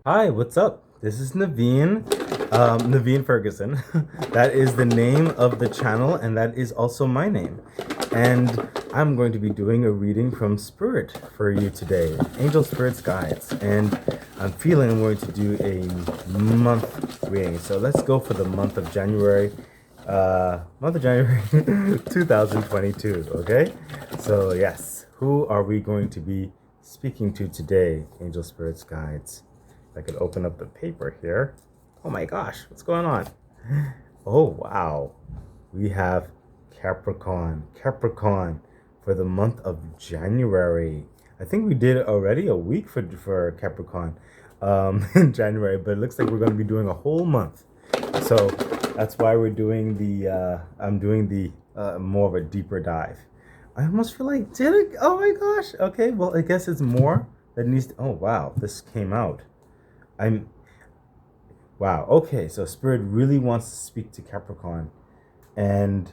Hi, what's up? This is Naveen Ferguson. That is the name of the channel, and that is also my name. And I'm going to be doing a reading from Spirit for you today, Angel Spirits Guides. And I'm feeling I'm going to do a month reading. So let's go for the month of January 2022, okay? So, yes, who are we going to be speaking to today, Angel Spirits Guides? I could open up the paper here. Oh my gosh, what's going on? Oh wow. We have Capricorn. Capricorn for the month of January. I think we did already a week for Capricorn in January, but it looks like we're going to be doing a whole month. So that's why we're doing I'm doing the more of a deeper dive. I almost feel like did it? Oh my gosh. Okay, well I guess it's more that needs to, oh wow, this came out. I'm wow. Okay, so Spirit really wants to speak to Capricorn, and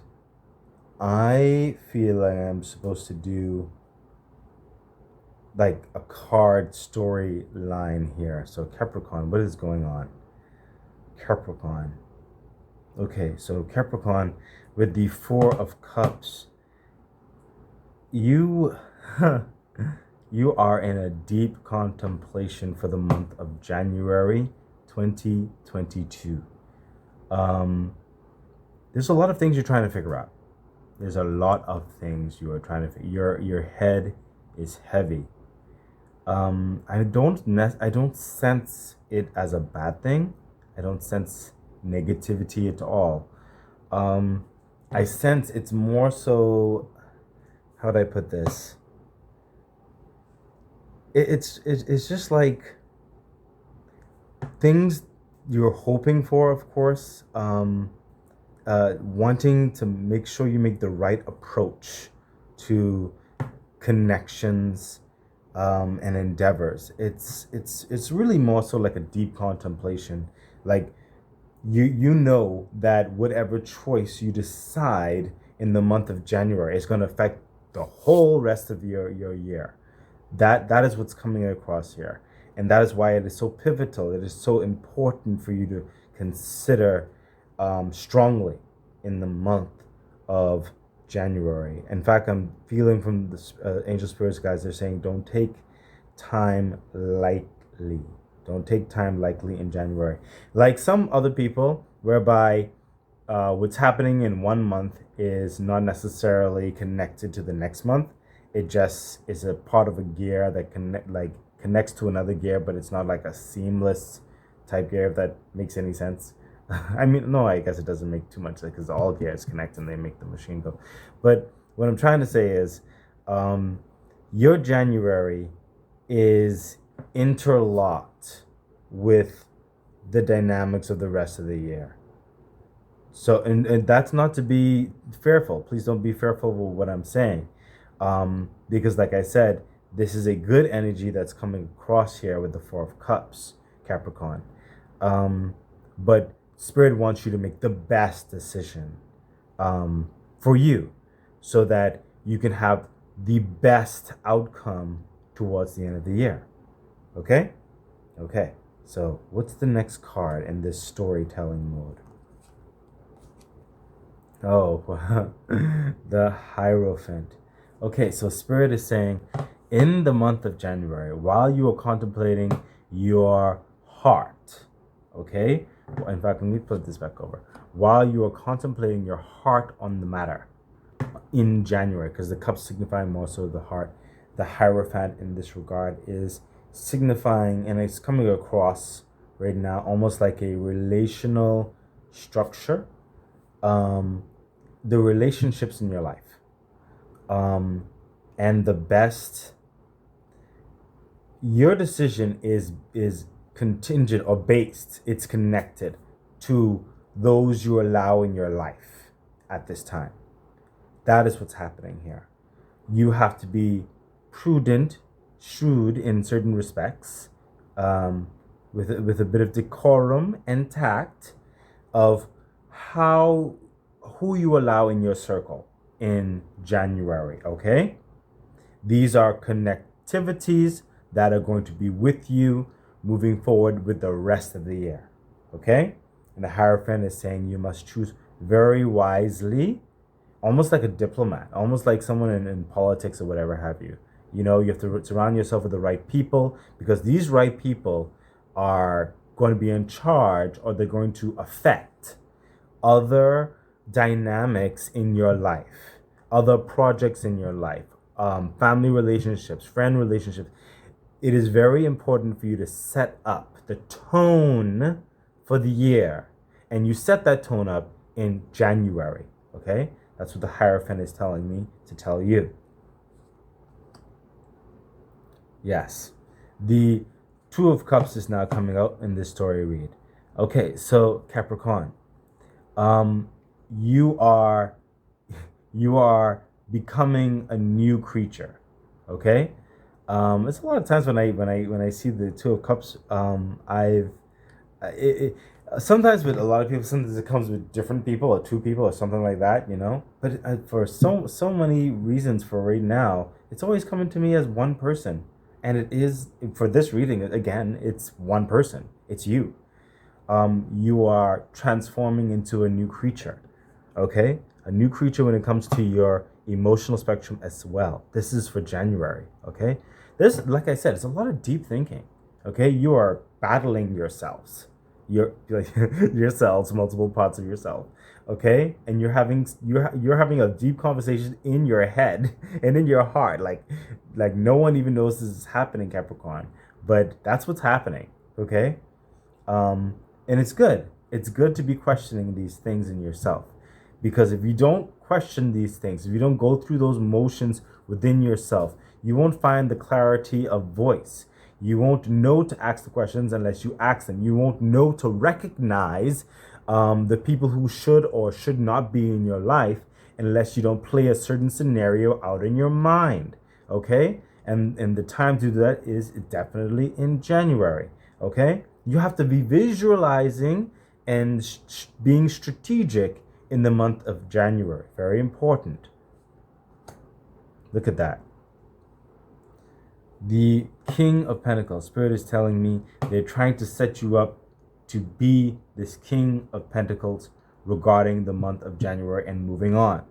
I feel like I'm supposed to do like a card storyline here. So Capricorn, what is going on? Capricorn. Okay, so Capricorn with the Four of Cups, you you are in a deep contemplation for the month of January 2022. Um, there's a lot of things you're trying to figure out. There's a lot of things you are trying to. Your head is heavy. I don't sense it as a bad thing. I don't sense negativity at all. Um, I sense it's more so. How would I put this? It's just like things you're hoping for, of course. Wanting to make sure you make the right approach to connections and endeavors. It's really more so like a deep contemplation. Like you know that whatever choice you decide in the month of January is going to affect the whole rest of your year. That is what's coming across here, and that is why it is so pivotal. It is so important for you to consider strongly in the month of January. In fact, I'm feeling from the angel spirits guys, they're saying don't take time lightly. Don't take time lightly in January. Like some other people, whereby what's happening in one month is not necessarily connected to the next month. It just is a part of a gear that connects to another gear, but it's not like a seamless type gear, if that makes any sense. I mean, no, I guess it doesn't make too much because all gears connect and they make the machine go. But what I'm trying to say is, um, your January is interlocked with the dynamics of the rest of the year. So, and that's not to be fearful. Please don't be fearful of what I'm saying. Because, like I said, this is a good energy that's coming across here with the Four of Cups, Capricorn. But Spirit wants you to make the best decision for you so that you can have the best outcome towards the end of the year. Okay? Okay. So, what's the next card in this storytelling mode? Oh, the Hierophant. Okay, so Spirit is saying in the month of January, while you are contemplating your heart, okay? Well, in fact, let me put this back over. While you are contemplating your heart on the matter in January, because the cups signify more so the heart, the Hierophant in this regard is signifying, and it's coming across right now almost like a relational structure, um, the relationships in your life, um, and the best. Your decision is contingent or based. It's connected to those you allow in your life at this time. That is what's happening here. You have to be prudent, shrewd in certain respects, um, with a bit of decorum and tact of how who you allow in your circle in January, okay? These are connectivities that are going to be with you moving forward with the rest of the year. Okay? And the Hierophant is saying you must choose very wisely, almost like a diplomat, almost like someone in politics or whatever have you. You know, you have to surround yourself with the right people, because these right people are going to be in charge, or they're going to affect other dynamics in your life, other projects in your life, family relationships, friend relationships. It is very important for you to set up the tone for the year, and you set that tone up in January. Okay, that's what the Hierophant is telling me to tell you. Yes, the Two of Cups is now coming out in this story read. Okay, so Capricorn, you are becoming a new creature. Okay, it's a lot of times when I see the Two of Cups, sometimes with a lot of people, sometimes it comes with different people or two people or something like that, you know. But for so many reasons, for right now, it's always coming to me as one person, and it is, for this reading again, it's one person. It's you. You are transforming into a new creature. Okay, a new creature when it comes to your emotional spectrum as well. This is for January. Okay, there's, like I said, it's a lot of deep thinking. Okay, you are battling yourselves, yourselves, multiple parts of yourself. Okay, and you're having a deep conversation in your head and in your heart, like no one even knows this is happening, Capricorn, but that's what's happening. Okay, and it's good. It's good to be questioning these things in yourself, because if you don't question these things, if you don't go through those motions within yourself, you won't find the clarity of voice. You won't know to ask the questions unless you ask them. You won't know to recognize the people who should or should not be in your life unless you don't play a certain scenario out in your mind. Okay? And the time to do that is definitely in January. Okay? You have to be visualizing and being strategic in the month of January. Very important. Look at that. The King of Pentacles. Spirit is telling me they're trying to set you up to be this King of Pentacles regarding the month of January and moving on.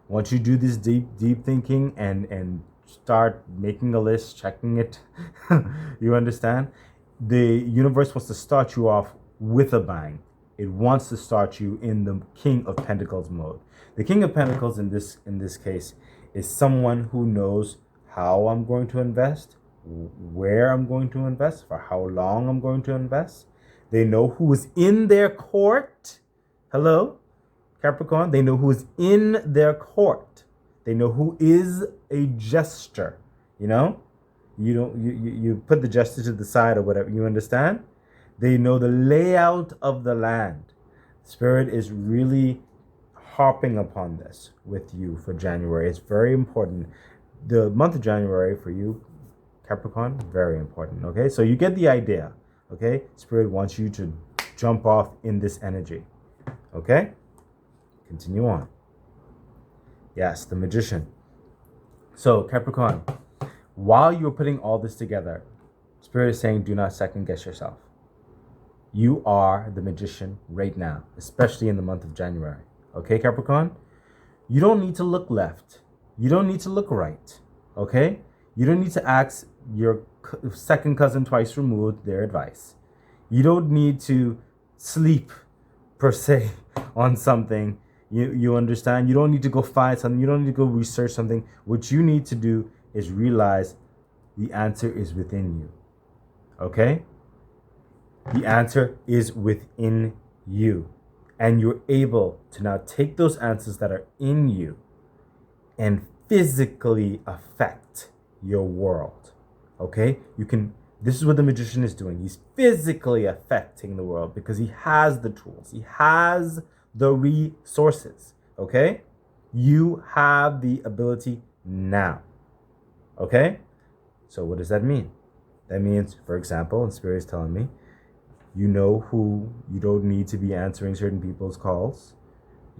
Once you do this deep thinking and start making a list, checking it, you understand? The universe wants to start you off with a bang. It wants to start you in the King of Pentacles mode. The King of Pentacles in this case is someone who knows how I'm going to invest, where I'm going to invest, for how long I'm going to invest. They know who is in their court. Hello, Capricorn. They know who is in their court. They know who is a jester. You know, you put the jester to the side or whatever. You understand? They know the layout of the land. Spirit is really harping upon this with you for January. It's very important. The month of January for you, Capricorn, very important. Okay, so you get the idea. Okay, Spirit wants you to jump off in this energy. Okay, continue on. Yes, the Magician. So Capricorn, while you're putting all this together, Spirit is saying do not second guess yourself. You are the Magician right now, especially in the month of January. Okay, Capricorn? You don't need to look left. You don't need to look right. Okay? You don't need to ask your second cousin twice removed their advice. You don't need to sleep, per se, on something. You understand? You don't need to go find something. You don't need to go research something. What you need to do is realize the answer is within you. Okay? The answer is within you. And you're able to now take those answers that are in you and physically affect your world. Okay? This is what the Magician is doing. He's physically affecting the world because he has the tools. He has the resources. Okay? You have the ability now. Okay? So what does that mean? That means, for example, and Spirit is telling me, you know who you don't need to be answering certain people's calls.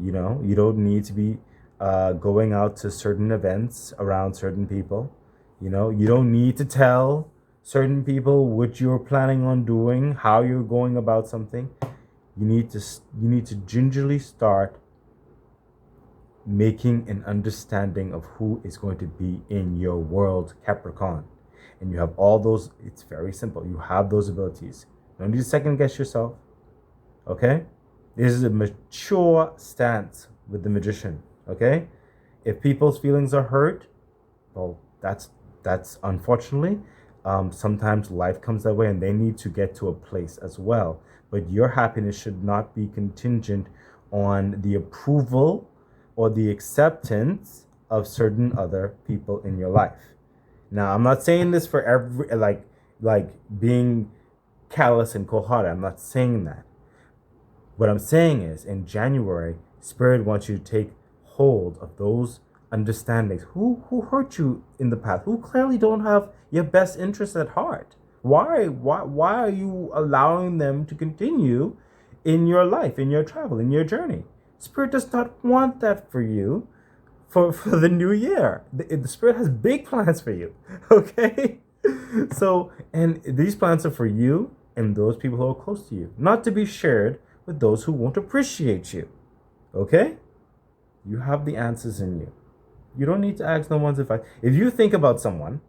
You know, you don't need to be going out to certain events around certain people. You know, you don't need to tell certain people, what you're planning on doing, how you're going about something, you need to gingerly start making an understanding of who is going to be in your world, Capricorn. And you have all those. It's very simple. You have those abilities. You don't need to second guess yourself. Okay? This is a mature stance with the magician. Okay? If people's feelings are hurt, well, that's unfortunately, sometimes life comes that way and they need to get to a place as well. But your happiness should not be contingent on the approval or the acceptance of certain other people in your life. Now, I'm not saying this for every, like being callous and cold-hearted. I'm not saying that. What I'm saying is, in January, Spirit wants you to take hold of those understandings. Who hurt you in the past? Who clearly don't have your best interests at heart? Why are you allowing them to continue in your life, in your travel, in your journey? Spirit does not want that for you for the new year. The Spirit has big plans for you. Okay? So, and these plans are for you and those people who are close to you, not to be shared with those who won't appreciate you. Okay? You have the answers in you. You don't need to ask no one's advice. If you think about someone,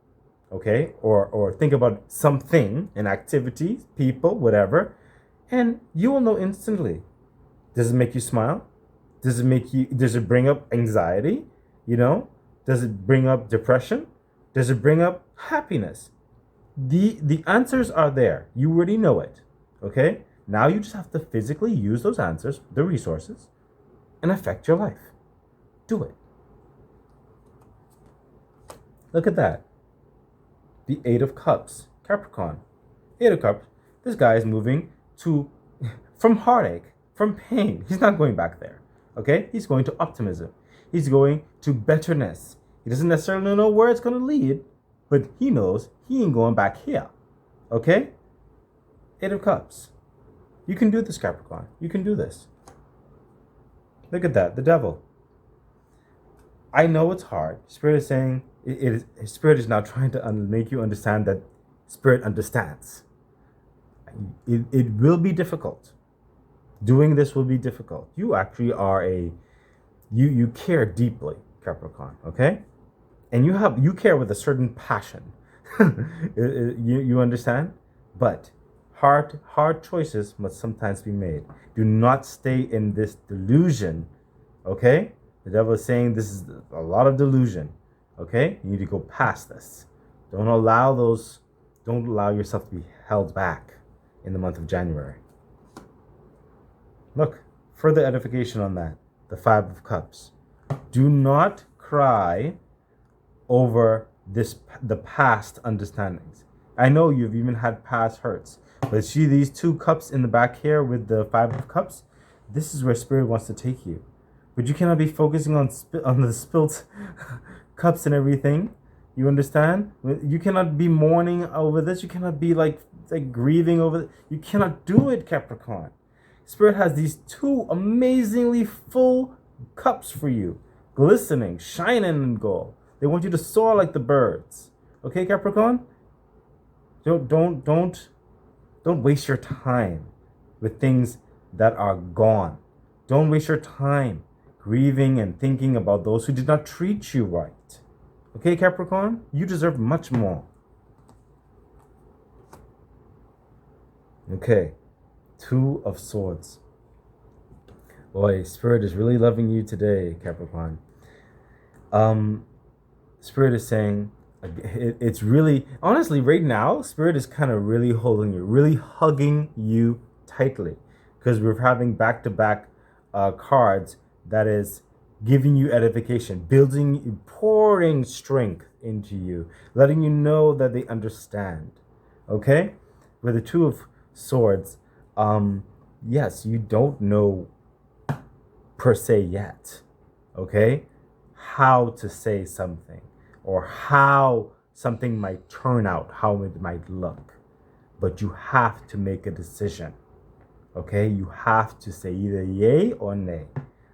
okay, or think about something, an activity, people, whatever, and you will know instantly. Does it make you smile? Does it bring up anxiety? You know? Does it bring up depression? Does it bring up happiness? The answers are there. You already know it. Okay? Now you just have to physically use those answers, the resources, and affect your life. Do it. Look at that. The Eight of Cups. Capricorn. Eight of Cups. This guy is moving from heartache, from pain. He's not going back there. Okay? He's going to optimism. He's going to betterness. He doesn't necessarily know where it's going to lead, but he knows he ain't going back here. Okay? Eight of Cups. You can do this, Capricorn. You can do this. Look at that. The Devil. I know it's hard. Spirit is saying, Spirit is now trying to make you understand that Spirit understands. It will be difficult. Doing this will be difficult. You actually are you care deeply, Capricorn, okay? And you care with a certain passion. you understand? But hard choices must sometimes be made. Do not stay in this delusion, okay? The devil is saying this is a lot of delusion, okay? You need to go past this. Don't allow yourself to be held back in the month of January. Look, further edification on that. The Five of Cups. Do not cry over the past understandings. I know you've even had past hurts, but see these two cups in the back here with the Five of Cups? This is where Spirit wants to take you. But you cannot be focusing on the spilt cups and everything. You understand? You cannot be mourning over this. You cannot be like grieving over it. You cannot do it, Capricorn. Spirit has these two amazingly full cups for you, glistening, shining in gold. They want you to soar like the birds. Okay, Capricorn? Don't waste your time with things that are gone. Don't waste your time grieving and thinking about those who did not treat you right. Okay, Capricorn? You deserve much more. Okay. Two of Swords. Boy, Spirit is really loving you today, Capricorn. Spirit is saying, it's really, honestly, right now, Spirit is kind of really holding you, really hugging you tightly. Because we're having back-to-back cards that is giving you edification, building, pouring strength into you, letting you know that they understand. Okay? With the Two of Swords, yes, you don't know per se yet, okay, how to say something or how something might turn out, how it might look, but you have to make a decision, okay? You have to say either yay or nay,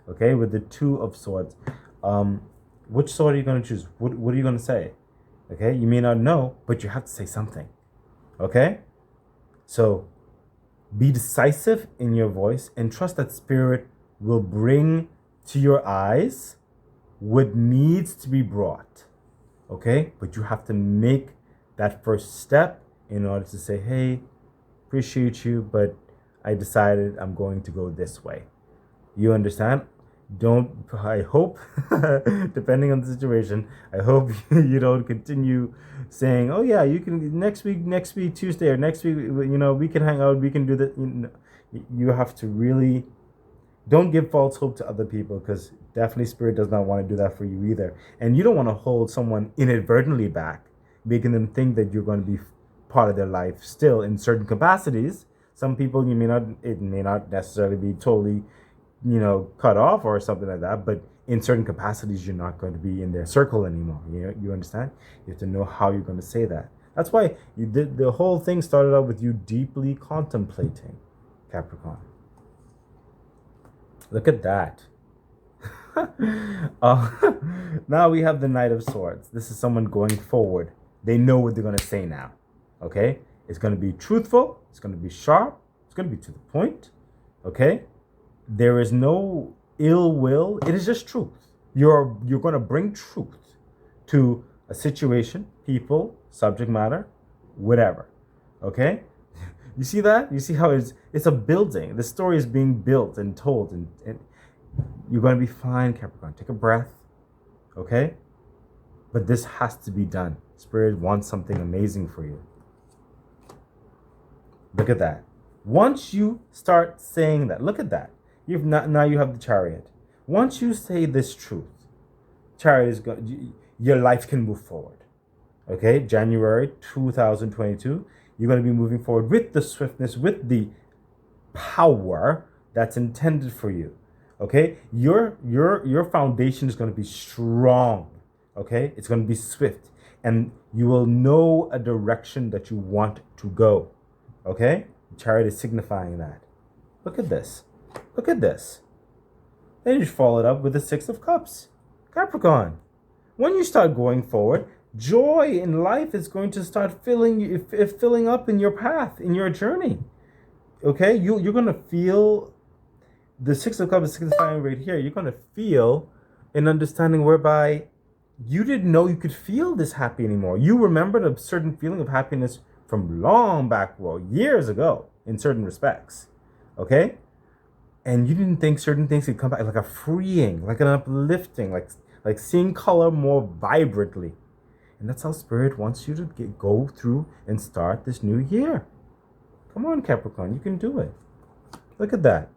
okay? With the Two of Swords, which sword are you going to choose? What are you going to say? Okay, you may not know, but you have to say something. Okay? So be decisive in your voice and trust that Spirit will bring to your eyes what needs to be brought. Okay? But you have to make that first step in order to say, hey, appreciate you, but I decided I'm going to go this way. You understand? I hope, depending on the situation, I hope you don't continue saying, oh yeah, you can next week, Tuesday, or next week, we can hang out, we can do that. You have to really, don't give false hope to other people, because definitely Spirit does not want to do that for you either. And you don't want to hold someone inadvertently back, making them think that you're going to be part of their life still in certain capacities. Some people it may not necessarily be totally, cut off or something like that, but in certain capacities, you're not going to be in their circle anymore. You understand? You have to know how you're going to say that. That's why the whole thing started out with you deeply contemplating, Capricorn. Look at that. Now we have the Knight of Swords. This is someone going forward. They know what they're going to say now. Okay? It's going to be truthful. It's going to be sharp. It's going to be to the point. Okay? There is no ill will. It is just truth. You're going to bring truth to a situation, people, subject matter, whatever. Okay? You see that? You see how it's a building. The story is being built and told, and you're going to be fine, Capricorn. Take a breath. Okay? But this has to be done. Spirit wants something amazing for you. Look at that. Once you start saying that, look at that. Now you have the Chariot. Once you say this truth, Chariot is your life can move forward. Okay? January 2022, you're going to be moving forward with the swiftness, with the power that's intended for you. Okay? Your foundation is going to be strong. Okay? It's going to be swift. And you will know a direction that you want to go. Okay? The Chariot is signifying that. Look at this. Look at this. Then you follow it up with the Six of Cups. Capricorn. When you start going forward, joy in life is going to start filling up in your path, in your journey. Okay? You're going to feel, the Six of Cups is signifying right here, you're going to feel an understanding whereby you didn't know you could feel this happy anymore. You remembered a certain feeling of happiness from long back, years ago, in certain respects. Okay? And you didn't think certain things could come back, like a freeing, like an uplifting, like seeing color more vibrantly. And that's how Spirit wants you to go through and start this new year. Come on, Capricorn, you can do it. Look at that.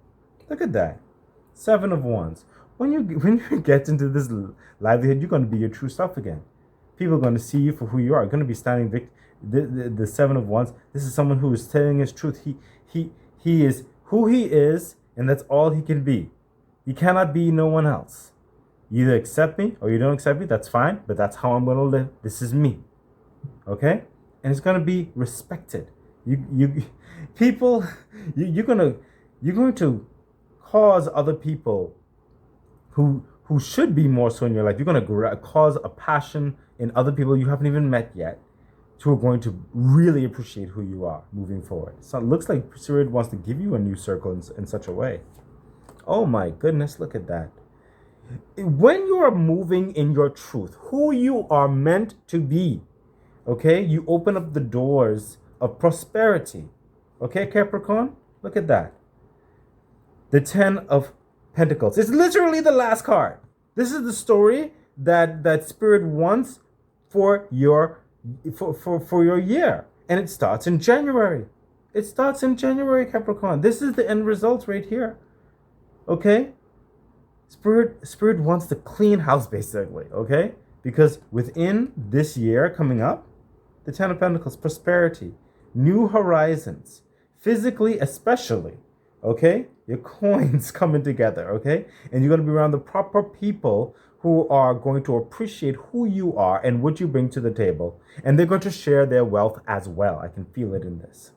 Look at that. Seven of Wands. When you get into this livelihood, you're going to be your true self again. People are going to see you for who you are. You're going to be standing the Seven of Wands. This is someone who is telling his truth. He is who he is, and that's all he can be. He cannot be no one else. You either accept me or you don't accept me. That's fine, but that's how I'm going to live. This is me. Okay? And it's going to be respected. You're going to cause other people who should be more so in your life. You're going to cause a passion in other people you haven't even met yet, who are going to really appreciate who you are moving forward. So it looks like Spirit wants to give you a new circle in such a way. Oh my goodness, look at that. When you are moving in your truth, who you are meant to be, okay, you open up the doors of prosperity. Okay, Capricorn? Look at that. The Ten of Pentacles. It's literally the last card. This is the story that Spirit wants for your year. And it starts in January. It starts in January, Capricorn. This is the end result right here. Okay? Spirit wants to clean house, basically, okay? Because within this year coming up, the Ten of Pentacles, prosperity, new horizons, physically especially, okay? Your coins coming together, okay? And you're going to be around the proper people who are going to appreciate who you are and what you bring to the table. And they're going to share their wealth as well. I can feel it in this.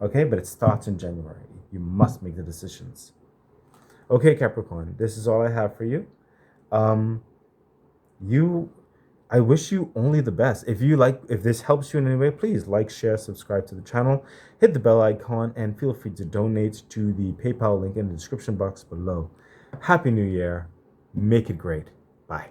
Okay? But it starts in January. You must make the decisions. Okay, Capricorn, this is all I have for you. I wish you only the best. If this helps you in any way, please like, share, subscribe to the channel, hit the bell icon, and feel free to donate to the PayPal link in the description box below. Happy New Year. Make it great. Bye.